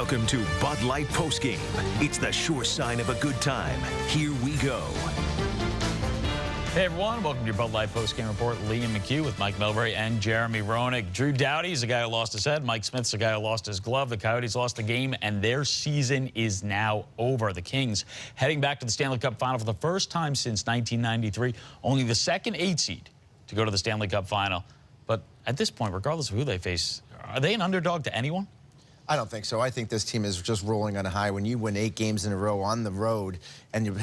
Welcome to Bud Light Postgame. It's the sure sign of a good time. Here we go. Hey everyone, welcome to your Bud Light Postgame Report. Liam McHugh with Mike Milbury and Jeremy Roenick. Drew Doughty's the guy who lost his head. Mike Smith's the guy who lost his glove. The Coyotes lost the game, and their season is now over. The Kings heading back to the Stanley Cup Final for the first time since 1993. Only the second 8 seed to go to the Stanley Cup Final. But at this point, regardless of who they face, are they an underdog to anyone? I don't think so. I think this team is just rolling on a high. When you win 8 games in a row on the road and you're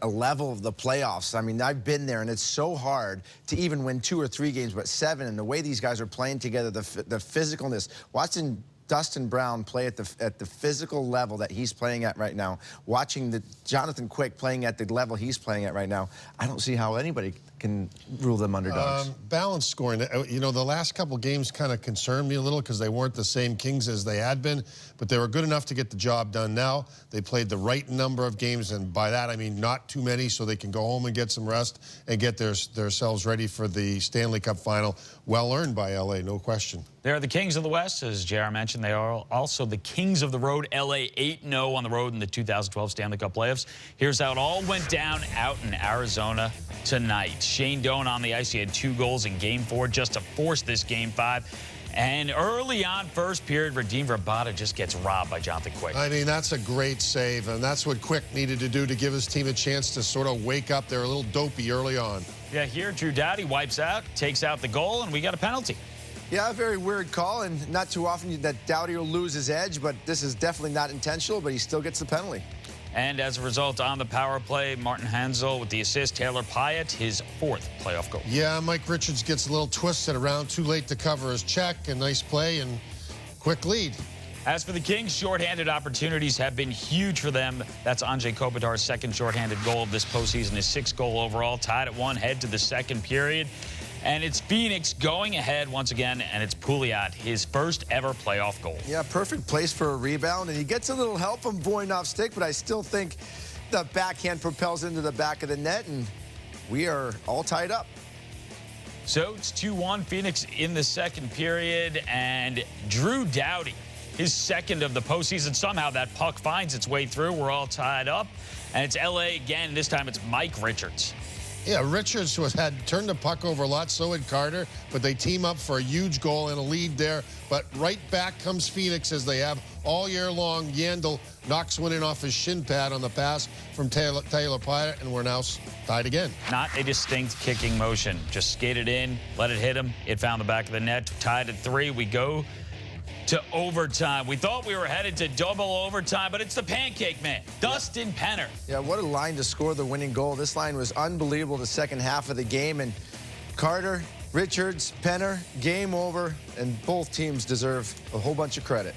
a level of the playoffs, I mean, I've been there, and it's so hard to even win 2 or 3 games, but 7, and the way these guys are playing together, the physicalness. Watching Dustin Brown play at the physical level that he's playing at right now, watching Jonathan Quick playing at the level he's playing at right now, I don't see how anybody can rule them underdogs. Balanced scoring. You know, the last couple games kind of concerned me a little because they weren't the same Kings as they had been, but they were good enough to get the job done now. They played the right number of games, and by that I mean not too many, so they can go home and get some rest and get themselves ready for the Stanley Cup Final. Well earned by LA, no question. They're the Kings of the West, as JR mentioned. They are also the Kings of the Road. LA 8-0 on the road in the 2012 Stanley Cup playoffs. Here's how it all went down out in Arizona tonight. Shane Doan on the ice. He had 2 goals in Game 4 just to force this Game 5. And early on, first period, Radim Vrbata just gets robbed by Jonathan Quick. I mean, that's a great save, and that's what Quick needed to do to give his team a chance to sort of wake up. They're a little dopey early on. Yeah, here Drew Doughty wipes out, takes out the goal, and we got a penalty. Yeah, a very weird call, and not too often that Doughty will lose his edge, but this is definitely not intentional, but he still gets the penalty. And as a result, on the power play, Martin Hansel with the assist, Taylor Pyatt, his 4th playoff goal. Yeah, Mike Richards gets a little twisted around, too late to cover his check. A nice play and quick lead. As for the Kings, shorthanded opportunities have been huge for them. That's Anze Kopitar's 2nd shorthanded goal of this postseason, his 6th goal overall, tied at 1, head to the 2nd period. And it's Phoenix going ahead once again, and it's Pouliot, his 1st ever playoff goal. Yeah, perfect place for a rebound, and he gets a little help from Voinov's stick, but I still think the backhand propels into the back of the net, and we are all tied up. So it's 2-1, Phoenix in the 2nd period, and Drew Doughty, his 2nd of the postseason. Somehow that puck finds its way through. We're all tied up, and it's LA again. This time it's Mike Richards. Yeah, Richards had turned the puck over a lot, so had Carter, but they team up for a huge goal and a lead there. But right back comes Phoenix, as they have all year long. Yandel knocks one in off his shin pad on the pass from Taylor Pyatt, and we're now tied again. Not a distinct kicking motion. Just skated in, let it hit him. It found the back of the net, tied at 3. We go to overtime. We thought we were headed to double overtime, but it's the pancake man, Dustin Penner. Yeah, what a line to score the winning goal. This line was unbelievable the second half of the game, and Carter, Richards, Penner, game over, and both teams deserve a whole bunch of credit.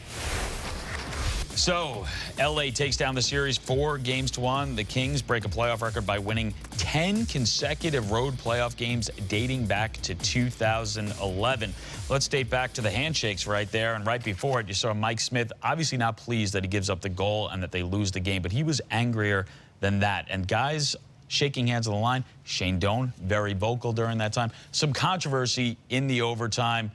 So, LA takes down the series 4-1. The Kings break a playoff record by winning 10 consecutive road playoff games dating back to 2011. Let's date back to the handshakes right there, and right before it, you saw Mike Smith obviously not pleased that he gives up the goal and that they lose the game, but he was angrier than that. And guys shaking hands on the line, Shane Doan, very vocal during that time. Some controversy in the overtime.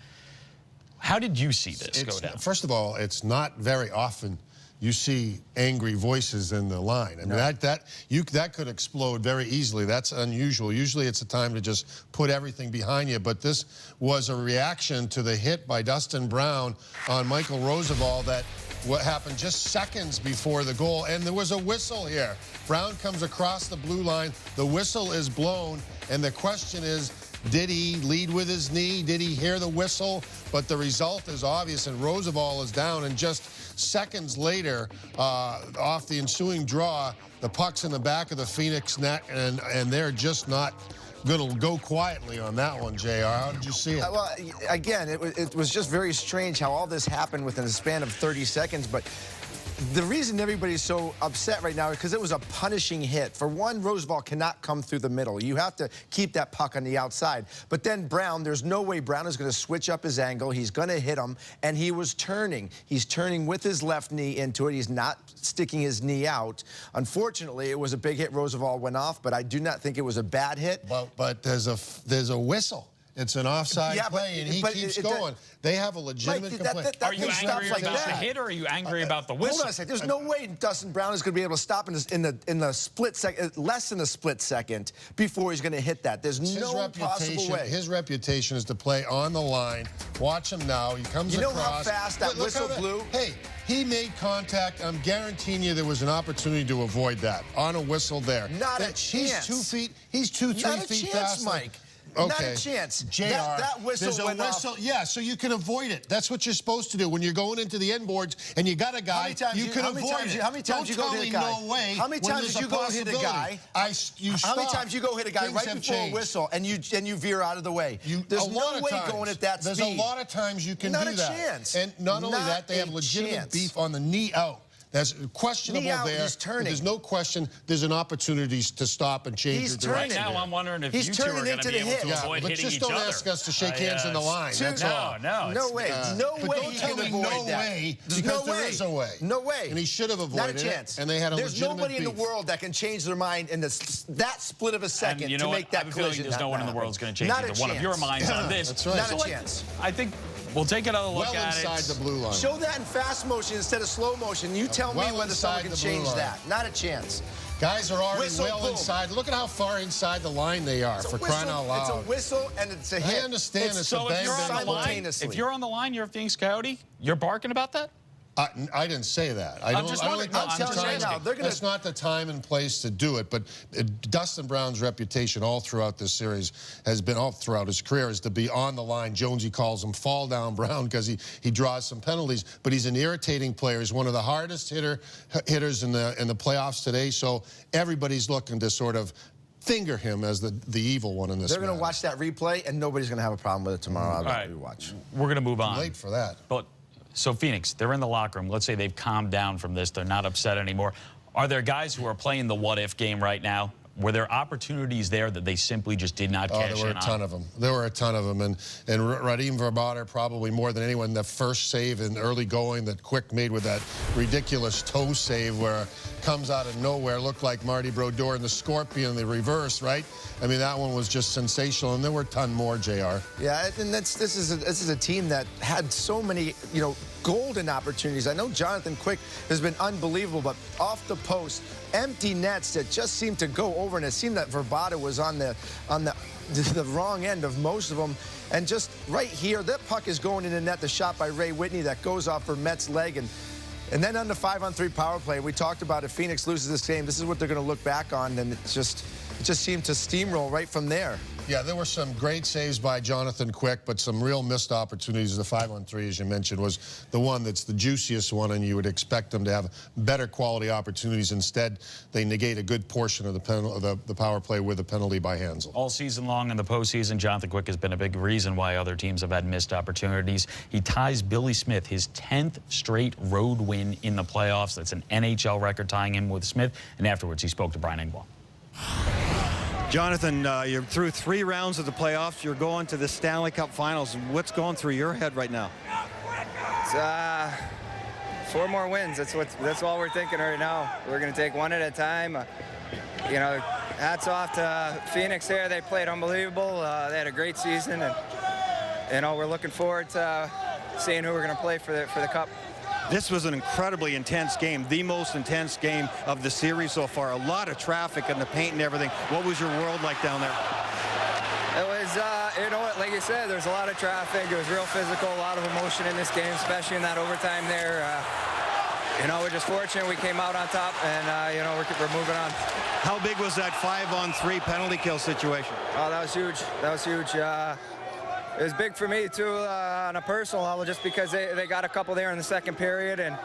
How did you see this go down? First of all, it's not very often you see angry voices in the line. I mean, that could explode very easily. That's unusual. Usually it's a time to just put everything behind you, but this was a reaction to the hit by Dustin Brown on Michal Rozsival that what happened just seconds before the goal, and there was a whistle here. Brown comes across the blue line, the whistle is blown, and the question is, did he lead with his knee? Did he hear the whistle? But the result is obvious, and Rozsival is down. And just seconds later, off the ensuing draw, the puck's in the back of the Phoenix net, and they're just not going to go quietly on that one, JR. How did you see it? Well, again, it was just very strange how all this happened within a span of 30 seconds, but the reason everybody's so upset right now is because it was a punishing hit. For one, Rozsival cannot come through the middle. You have to keep that puck on the outside. But then Brown, there's no way Brown is going to switch up his angle. He's going to hit him, and he was turning. He's turning with his left knee into it. He's not sticking his knee out. Unfortunately, it was a big hit. Rozsival went off, but I do not think it was a bad hit. But there's a whistle. It's an offside play, and he keeps going. They have a legitimate complaint. Are you angry about the hit, or are you angry about the whistle? Hold on a second. There's no way Dustin Brown is going to be able to stop in the split second, less than a split second before he's going to hit that. There's no possible way. His reputation is to play on the line. Watch him now. He comes across. You know how fast that whistle blew? Hey, he made contact. I'm guaranteeing you there was an opportunity to avoid that on a whistle there. Not a chance. He's 2-3 feet fast. Mike. Okay. Not a chance. JR, that whistle went off. Yeah, so you can avoid it. That's what you're supposed to do when you're going into the end boards and you got a guy. You can avoid it. How many times you go hit a guy? No way. How many times you go hit a guy? How many times you go hit a guy right before a whistle and you veer out of the way? There's no way going at that speed. There's a lot of times you can do that. Not a chance. And not only that, they have legitimate beef on the knee out. That's questionable there. He's turning. There's no question there's an opportunity to stop and change your direction. Right now, I'm wondering if you two are going to be able to avoid hitting each other. But just don't ask us to shake hands in the line. That's all. No way. No way he can avoid that. Because there is a way. No way. And he should have avoided it. Not a chance. And they had a legitimate beef. There's nobody in the world that can change their mind in that split of a second to make that collision. There's no one in the world that's going to change either one of your minds on this. That's right. Not a chance. I think we'll take another look at it. Well inside the blue line. Show that in fast motion instead of slow motion. You tell me whether someone can change that. Not a chance. Guys are already inside. Look at how far inside the line they are, for crying out loud. It's a whistle and it's a hit. I understand it's a bang simultaneously. If you're on the line, you're a Phoenix Coyote, you're barking about that? I didn't say that. I'm telling you right now, that's not the time and place to do it. But Dustin Brown's reputation all throughout this series has been, all throughout his career, is to be on the line. Jonesy calls him fall down Brown because he draws some penalties. But he's an irritating player. He's one of the hardest hitters in the playoffs today. So everybody's looking to sort of finger him as the evil one in this. They're going to watch that replay, and nobody's going to have a problem with it tomorrow. All right, rewatch. We're going to move on. Late for that. But so Phoenix, they're in the locker room. Let's say they've calmed down from this. They're not upset anymore. Are there guys who are playing the what-if game right now? Were there opportunities there that they simply just did not cash in on? There were a ton of them. There were a ton of them. And Radim Verbata, probably more than anyone, the first save in early going that Quick made with that ridiculous toe save where it comes out of nowhere, looked like Marty Brodeur and the Scorpion in the reverse, right? I mean, that one was just sensational. And there were a ton more, JR. Yeah, and this is a team that had so many, golden opportunities. I know Jonathan Quick has been unbelievable, but off the post, empty nets that just seemed to go over, and it seemed that Verbata was on the wrong end of most of them. And just right here, that puck is going in the net, the shot by Ray Whitney that goes off for Met's leg. And then on the 5-on-3 power play, we talked about if Phoenix loses this game, this is what they're going to look back on, and it just seemed to steamroll right from there. Yeah, there were some great saves by Jonathan Quick, but some real missed opportunities. The 5-on-3, as you mentioned, was the one that's the juiciest one, and you would expect them to have better quality opportunities. Instead, they negate a good portion of the power play with a penalty by Hansel. All season long in the postseason, Jonathan Quick has been a big reason why other teams have had missed opportunities. He ties Billy Smith, his 10th straight road win in the playoffs. That's an NHL record, tying him with Smith. And afterwards, he spoke to Brian Engvall. Jonathan, you're through 3 rounds of the playoffs. You're going to the Stanley Cup Finals. What's going through your head right now? It's 4 more wins. That's all we're thinking right now. We're going to take one at a time. Hats off to Phoenix there. They played unbelievable. They had a great season, and we're looking forward to seeing who we're going to play for the Cup. This was an incredibly intense game, the most intense game of the series so far. A lot of traffic in the paint and everything. What was your world like down there? It was, like you said, there's a lot of traffic. It was real physical, a lot of emotion in this game, especially in that overtime there. We're just fortunate we came out on top, and, we're moving on. How big was that 5-on-3 penalty kill situation? Oh, that was huge. That was huge. It was big for me, too, on a personal level, just because they got a couple there in the second period. And,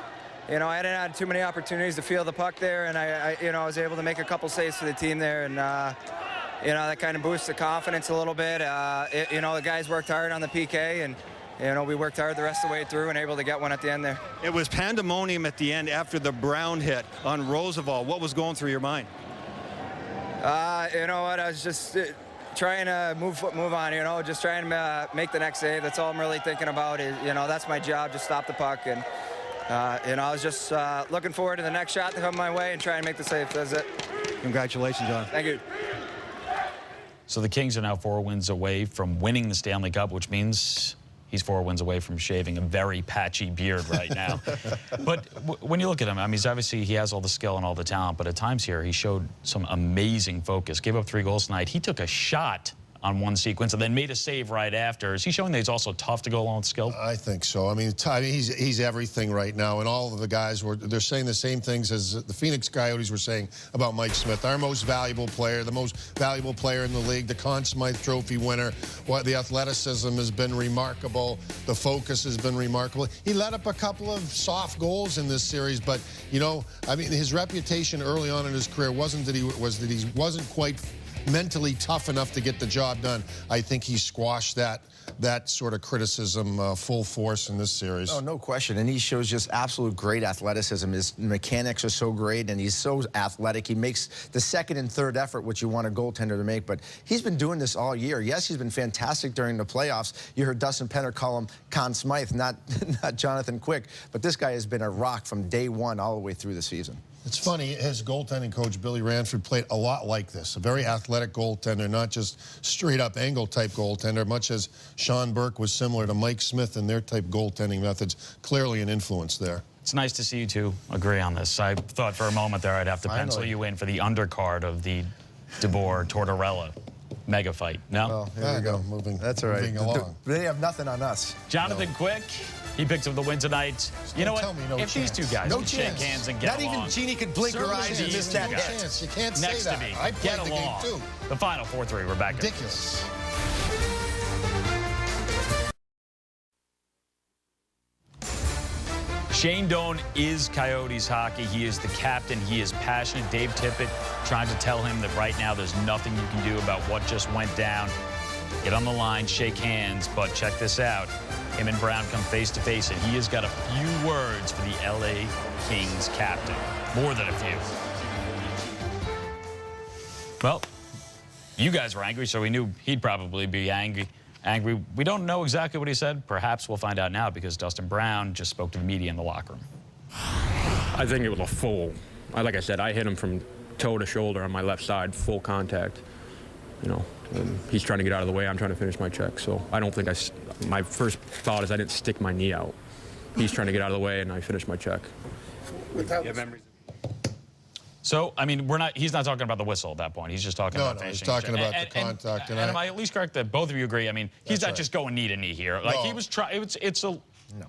I didn't have too many opportunities to feel the puck there. And, I was able to make a couple saves for the team there. And, that kind of boosts the confidence a little bit. The guys worked hard on the PK. And, we worked hard the rest of the way through and able to get one at the end there. It was pandemonium at the end after the Brown hit on Rozsival. What was going through your mind? I was just trying to move on, just trying to make the next save. That's all I'm really thinking about is, that's my job, just stop the puck. And, I was just looking forward to the next shot to come my way and try and make the save. That's it. Congratulations, John. Thank you. So the Kings are now 4 wins away from winning the Stanley Cup, which means he's 4 wins away from shaving a very patchy beard right now. But when you look at him, I mean, he has all the skill and all the talent, but at times here he showed some amazing focus. Gave up 3 goals tonight. He took a shot on one sequence and then made a save right after. Is he showing that he's also tough to go along with skill? I think so. I mean, he's everything right now, and all of the guys they're saying the same things as the Phoenix Coyotes were saying about Mike Smith, our most valuable player, the most valuable player in the league, the Conn Smythe Trophy winner. The athleticism has been remarkable. The focus has been remarkable. He let up a couple of soft goals in this series, but you know, I mean, his reputation early on in his career wasn't that he wasn't quite mentally tough enough to get the job done. I think he squashed that sort of criticism full force in this series. Oh, no question. And he shows just absolute great athleticism. His mechanics are so great, and he's so athletic. He makes the second and third effort, which you want a goaltender to make. But he's been doing this all year. Yes, he's been fantastic during the playoffs. You heard Dustin Penner call him Conn Smythe, not Jonathan Quick. But this guy has been a rock from day one all the way through the season. It's funny, his goaltending coach, Billy Ranford, played a lot like this. A very athletic goaltender, not just straight-up angle-type goaltender, much as Sean Burke was similar to Mike Smith and their type goaltending methods. Clearly an influence there. It's nice to see you two agree on this. I thought for a moment there I'd have to pencil you in for the undercard of the DeBoer-Tortorella mega fight. No? Well, here we go. That's all right. Moving along. They have nothing on us. Jonathan Quick, he picks up the win tonight. You know what? If these two guys can shake hands and get along. Not even Jeannie could blink her eyes and miss that hit. You can't say Next that. to me, I played get the along. game too. The final 4-3. We're back. Ridiculous. Shane Doan is Coyotes hockey. He is the captain. He is passionate. Dave Tippett trying to tell him that right now there's nothing you can do about what just went down. Get on the line, shake hands, but check this out. Him and Brown come face to face, and he has got a few words for the LA Kings captain. More than a few. Well, you guys were angry, so we knew he'd probably be angry. We don't know exactly what he said. Perhaps we'll find out now because Dustin Brown just spoke to the media in the locker room. I think it was a full, like I said, I hit him from toe to shoulder on my left side, full contact. You know, he's trying to get out of the way. I'm trying to finish my check. So I don't think my first thought is I didn't stick my knee out. He's trying to get out of the way, and I finished my check. So, I mean, he's not talking about the whistle at that point. He's just talking about finishing. He's talking about the contact. And am I at least correct that both of you agree? I mean, he's not just going knee to knee here. Like, he was trying,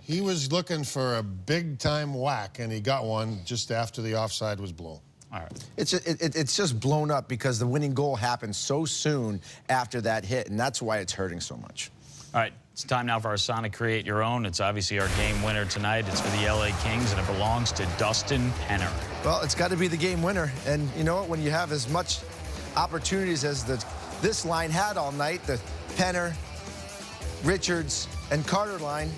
He was looking for a big-time whack, and he got one just after the offside was blown. All right. It's just blown up because the winning goal happened so soon after that hit, and that's why it's hurting so much. All right, it's time now for our Sonic Create Your Own. It's obviously our game winner tonight. It's for the LA Kings, and it belongs to Dustin Penner. Well, it's got to be the game winner. And you know what? When you have as much opportunities as this line had all night, the Penner, Richards, and Carter line,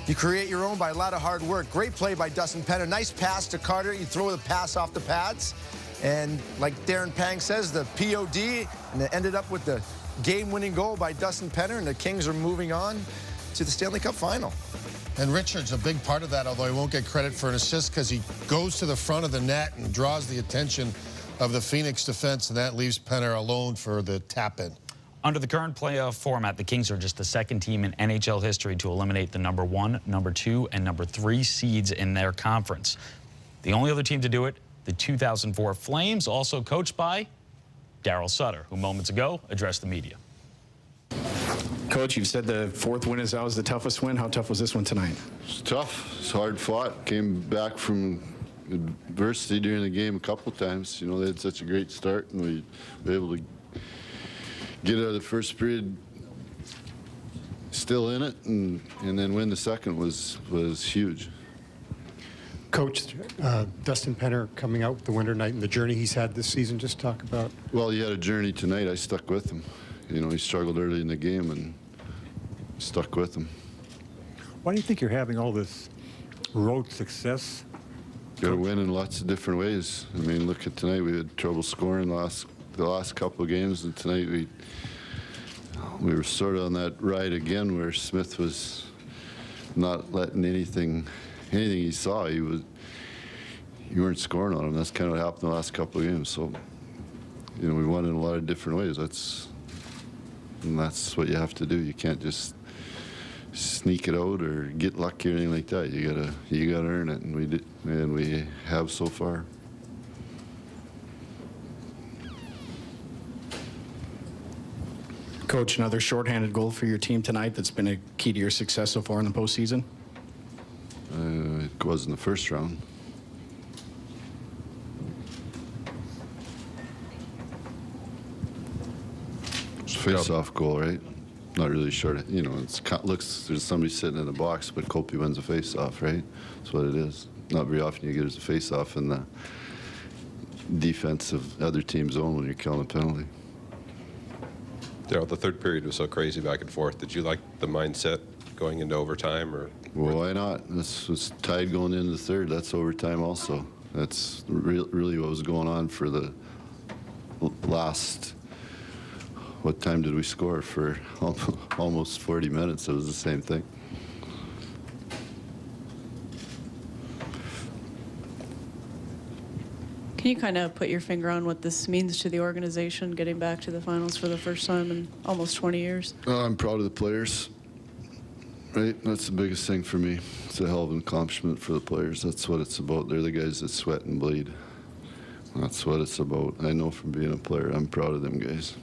you create your own by a lot of hard work. Great play by Dustin Penner. Nice pass to Carter. You throw the pass off the pads. And like Darren Pang says, the POD, and it ended up with the game-winning goal by Dustin Penner, and the Kings are moving on to the Stanley Cup final. And Richards a big part of that, although he won't get credit for an assist because he goes to the front of the net and draws the attention of the Phoenix defense, and that leaves Penner alone for the tap-in. Under the current playoff format, the Kings are just the second team in NHL history to eliminate the number 1, number 2, and number 3 seeds in their conference. The only other team to do it, the 2004 Flames, also coached by Daryl Sutter, who moments ago addressed the media. Coach, you've said the 4th win is always the toughest win. How tough was this one tonight? It's tough. It's hard fought. Came back from adversity during the game a couple times. You know, they had such a great start, and we were able to get out of the first period still in it, and then win the second was huge. Coach, Dustin Penner coming out the winter night and the journey he's had this season, just talk about. Well, he had a journey tonight. I stuck with him. You know, he struggled early in the game and stuck with him. Why do you think you're having all this road success? Got to win in lots of different ways. I mean, look at tonight. We had trouble scoring the last couple of games, and tonight we were sort of on that ride again where Smith was not letting anything he saw, you weren't scoring on him. That's kind of what happened the last couple of games. So, you know, we won in a lot of different ways. That's and that's what you have to do. You can't just sneak it out or get lucky or anything like that. You gotta earn it, and we did, and we have so far. Coach, another shorthanded goal for your team tonight that's been a key to your success so far in the postseason? It was in the first round. It's a face-off goal, right? Not really short. You know, it looks there's somebody sitting in the box, but Kopi wins a face-off, right? That's what it is. Not very often you get as a face-off in the defense of other team's zone when you're killing a penalty. Daryl, the third period was so crazy back and forth. Did you like the mindset going into overtime? Or well, why not? This was tied going into the third. That's overtime also. That's really what was going on for the last, what time did we score? For almost 40 minutes. It was the same thing. Can you kind of put your finger on what this means to the organization, getting back to the finals for the first time in almost 20 years? I'm proud of the players, right? That's the biggest thing for me. It's a hell of an accomplishment for the players. That's what it's about. They're the guys that sweat and bleed. That's what it's about. I know from being a player, I'm proud of them guys.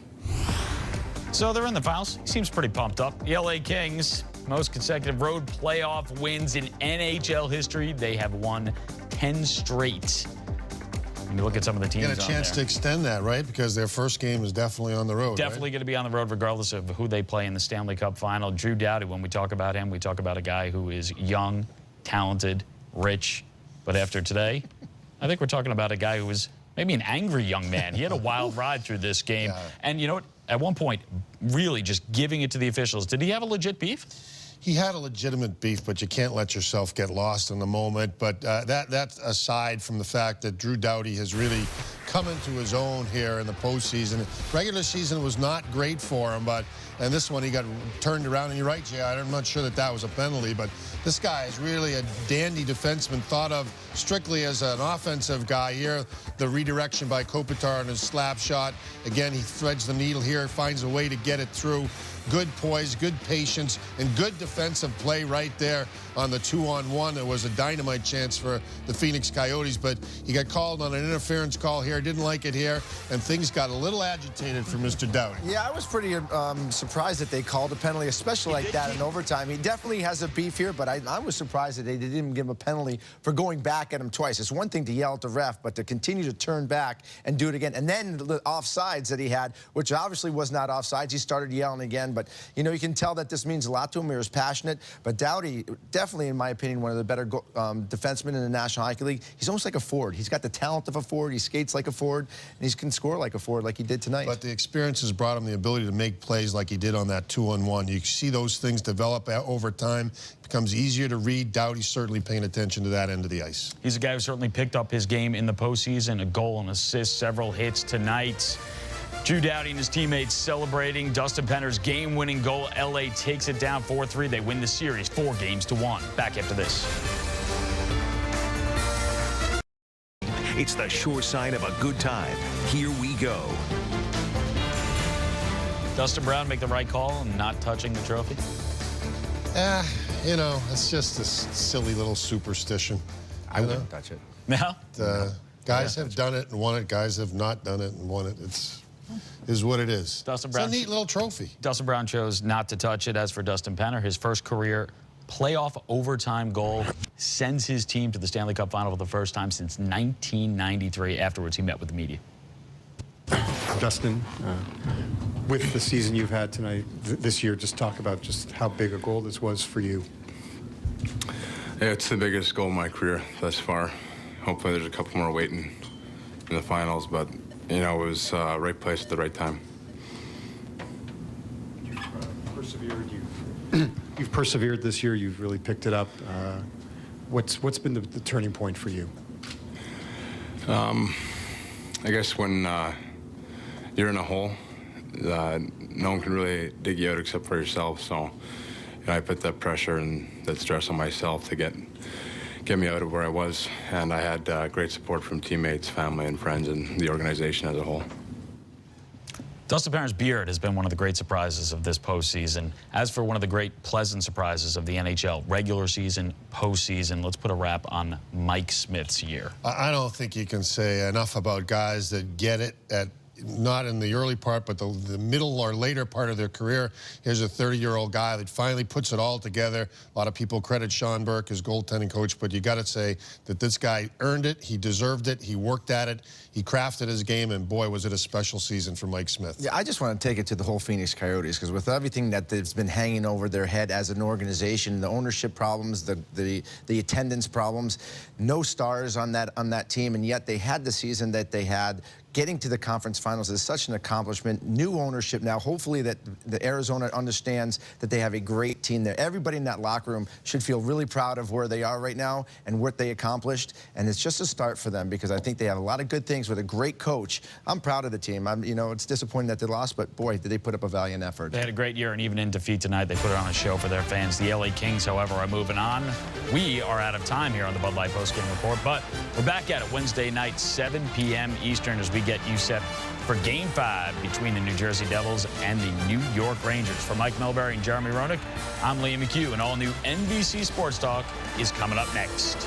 So they're in the finals. He seems pretty pumped up. The LA Kings, most consecutive road playoff wins in NHL history. They have won 10 straight. And you look at some of the teams. Get a chance to extend that, right? Because their first game is definitely on the road. Definitely going to be on the road regardless of who they play in the Stanley Cup final. Drew Doughty, when we talk about him, we talk about a guy who is young, talented, rich. But after today, I think we're talking about a guy who was maybe an angry young man. He had a wild ride through this game. Yeah. And you know what? At one point, really just giving it to the officials. Did he have a legit beef? He had a legitimate beef, but you can't let yourself get lost in the moment. But that aside from the fact that Drew Doughty has really come into his own here in the postseason. Regular season was not great for him, and this one he got turned around. And you're right, Jay, I'm not sure that was a penalty, but this guy is really a dandy defenseman, thought of strictly as an offensive guy here. The redirection by Kopitar on his slap shot. Again, he threads the needle here, finds a way to get it through. Good poise, good patience, and good defensive play right there on the 2-on-1. It was a dynamite chance for the Phoenix Coyotes, but he got called on an interference call here. Didn't like it here, and things got a little agitated for Mr. Doughty. Yeah, I was pretty surprised that they called a penalty, especially like that in overtime. He definitely has a beef here, but I was surprised that they didn't even give him a penalty for going back at him twice. It's one thing to yell at the ref, but to continue to turn back and do it again. And then the offsides that he had, which obviously was not offsides, he started yelling again. But, you know, you can tell that this means a lot to him. He was passionate. But Doughty, definitely, in my opinion, one of the better defensemen in the National Hockey League. He's almost like a forward. He's got the talent of a forward. He skates like a forward, and he can score like a forward like he did tonight. But the experience has brought him the ability to make plays like he did on that 2-on-1. You see those things develop over time. It becomes easier to read. Doughty's certainly paying attention to that end of the ice. He's a guy who certainly picked up his game in the postseason. A goal, an assist, several hits tonight. Drew Doughty and his teammates celebrating Dustin Penner's game-winning goal. LA takes it down 4-3. They win the series 4-1. Back after this. It's the sure sign of a good time. Here we go. Dustin Brown make the right call and not touching the trophy? You know, it's just a silly little superstition. I wouldn't touch it. No? Guys have done it and won it. Guys have not done it and won it. Is what it is. Dustin Brown, it's a neat little trophy. Dustin Brown chose not to touch it. As for Dustin Penner, his first career playoff overtime goal sends his team to the Stanley Cup final for the first time since 1993. Afterwards, he met with the media. Dustin, with the season you've had tonight, this year, just talk about just how big a goal this was for you. Yeah, it's the biggest goal of my career thus far. Hopefully there's a couple more waiting in the finals, but you know, it was right place at the right time. You've persevered. You've persevered this year. You've really picked it up. What's been the turning point for you? I guess when you're in a hole, no one can really dig you out except for yourself. So, you know, I put that pressure and that stress on myself to get me out of where I was, and I had great support from teammates, family, and friends, and the organization as a whole. Dustin Brown's beard has been one of the great surprises of this postseason. As for one of the great pleasant surprises of the NHL, regular season, postseason, let's put a wrap on Mike Smith's year. I don't think you can say enough about guys that get it at not in the early part, but the middle or later part of their career. Here's a 30-year-old guy that finally puts it all together. A lot of people credit Sean Burke, his goaltending coach, but you got to say that this guy earned it. He deserved it. He worked at it. He crafted his game, and boy, was it a special season for Mike Smith. Yeah, I just want to take it to the whole Phoenix Coyotes, because with everything that's been hanging over their head as an organization, the ownership problems, the attendance problems, no stars on that team, and yet they had the season that they had. Getting to the conference finals is such an accomplishment. New ownership now. Hopefully that the Arizona understands that they have a great team there. Everybody in that locker room should feel really proud of where they are right now and what they accomplished. And it's just a start for them, because I think they have a lot of good things with a great coach. I'm proud of the team. You know, it's disappointing that they lost, but boy, did they put up a valiant effort. They had a great year, and even in defeat tonight, they put it on a show for their fans. The LA Kings, however, are moving on. We are out of time here on the Bud Light Postgame Report, but we're back at it Wednesday night, 7 p.m. Eastern, as we get you set for Game 5 between the New Jersey Devils and the New York Rangers. For Mike Milbury and Jeremy Roenick, I'm Liam McHugh, and all new NBC Sports Talk is coming up next.